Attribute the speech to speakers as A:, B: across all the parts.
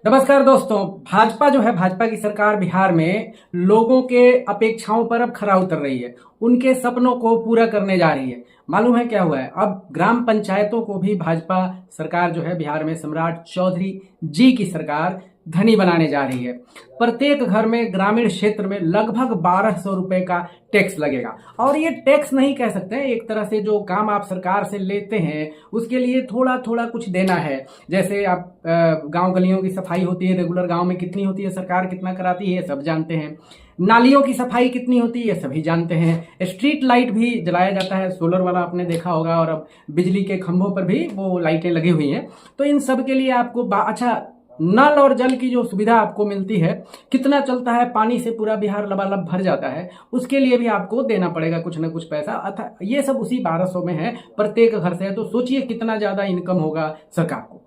A: नमस्कार दोस्तों। भाजपा जो है, भाजपा की सरकार बिहार में लोगों के अपेक्षाओं पर अब खरा उतर रही है। उनके सपनों को पूरा करने जा रही है। मालूम है क्या हुआ है? अब ग्राम पंचायतों को भी भाजपा सरकार जो है बिहार में सम्राट चौधरी जी की सरकार धनी बनाने जा रही है। प्रत्येक घर में ग्रामीण क्षेत्र में लगभग 1200 रुपए का टैक्स लगेगा। और ये टैक्स नहीं कह सकते हैं, एक तरह से जो काम आप सरकार से लेते हैं उसके लिए थोड़ा थोड़ा कुछ देना है। जैसे आप गांव गलियों की सफाई होती है, रेगुलर गांव में कितनी होती है, सरकार कितना कराती है, सब जानते हैं। नालियों की सफाई कितनी होती है, सभी जानते हैं। स्ट्रीट लाइट भी जलाया जाता है, सोलर वाला आपने देखा होगा, और अब बिजली के खंभों पर भी वो लाइटें लगी हुई हैं। तो इन सब के लिए आपको अच्छा, नल और जल की जो सुविधा आपको मिलती है, कितना चलता है, पानी से पूरा बिहार लबालब भर जाता है, उसके लिए भी आपको देना पड़ेगा कुछ ना कुछ पैसा। अर्थात ये सब उसी 1200 में है, प्रत्येक घर से है। तो सोचिए कितना ज्यादा इनकम होगा सरकार को,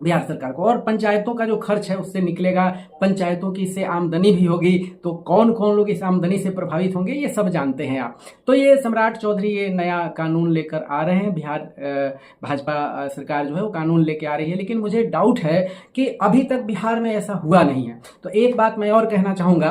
A: बिहार सरकार को। और पंचायतों का जो खर्च है उससे निकलेगा, पंचायतों की इससे आमदनी भी होगी। तो कौन कौन लोग इस आमदनी से प्रभावित होंगे, ये सब जानते हैं आप। तो ये सम्राट चौधरी ये नया कानून लेकर आ रहे हैं। बिहार भाजपा सरकार जो है वो कानून लेके आ रही है, लेकिन मुझे डाउट है कि अभी तक बिहार में ऐसा हुआ नहीं है। तो एक बात मैं और कहना चाहूंगा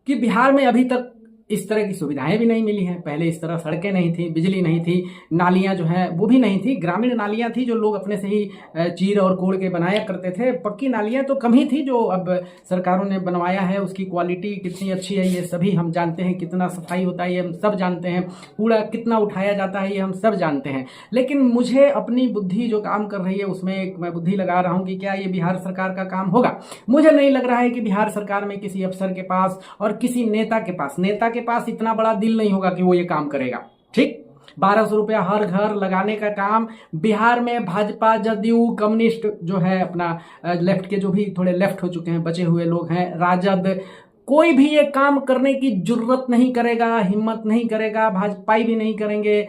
A: कि बिहार में अभी तक इस तरह की सुविधाएं भी नहीं मिली हैं। पहले इस तरह सड़कें नहीं थी, बिजली नहीं थी, नालियां जो हैं वो भी नहीं थी। ग्रामीण नालियां थी जो लोग अपने से ही चीर और कोड़ के बनाया करते थे। पक्की नालियां तो कम ही थी, जो अब सरकारों ने बनवाया है उसकी क्वालिटी कितनी अच्छी है ये सभी हम जानते हैं। कितना सफाई होता है ये हम सब जानते हैं। कूड़ा कितना उठाया जाता है ये हम सब जानते हैं। लेकिन मुझे अपनी बुद्धि जो काम कर रही है उसमें एक मैं बुद्धि लगा रहा हूं कि क्या ये बिहार सरकार का काम होगा। मुझे नहीं लग रहा है कि बिहार सरकार में किसी अफसर के पास और किसी नेता के पास इतना बड़ा दिल नहीं होगा कि वो ये काम करेगा। ठीक, 1200 रुपया हर घर लगाने का काम बिहार में भाजपा, जदयू, कम्युनिस्ट जो है अपना लेफ्ट के, जो भी थोड़े लेफ्ट हो चुके हैं, बचे हुए लोग हैं, राजद, कोई भी ये काम करने की जरूरत नहीं करेगा, हिम्मत नहीं करेगा। भाजपाई भी नहीं करेंगे,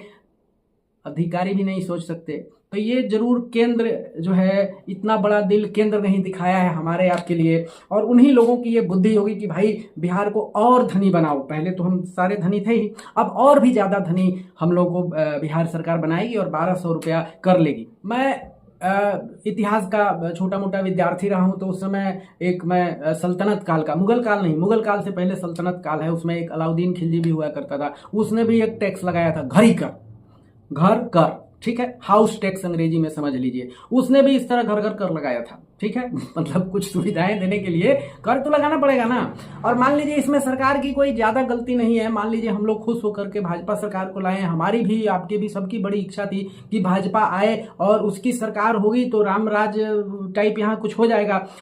A: अधिकारी भी नहीं सोच सकते। तो ये जरूर केंद्र जो है इतना बड़ा दिल केंद्र नहीं दिखाया है हमारे आपके लिए। और उन्हीं लोगों की ये बुद्धि होगी कि भाई बिहार को और धनी बनाओ। पहले तो हम सारे धनी थे ही, अब और भी ज्यादा धनी हम लोग को बिहार सरकार बनाएगी और 1200 रुपया कर लेगी। मैं इतिहास का छोटा मोटा विद्यार्थी रहा हूं, तो उस समय एक मैं सल्तनत काल का, मुगल काल नहीं, मुगल काल से पहले सल्तनत काल है, उसमें एक अलाउद्दीन खिलजी भी हुआ करता था। उसने भी एक टैक्स लगाया था, घर ही कर, घर कर, ठीक है, हाउस टैक्स अंग्रेजी में समझ लीजिए। उसने भी इस तरह घर घर कर लगाया था, ठीक है। मतलब कुछ सुविधाएं देने के लिए कर तो लगाना पड़ेगा ना। और मान लीजिए इसमें सरकार की कोई ज्यादा गलती नहीं है। मान लीजिए हम लोग खुश होकर के भाजपा सरकार को लाए, हमारी भी आपकी भी सबकी बड़ी इच्छा थी कि भाजपा आए और उसकी सरकार होगी तो रामराज टाइप यहाँ कुछ हो जाएगा।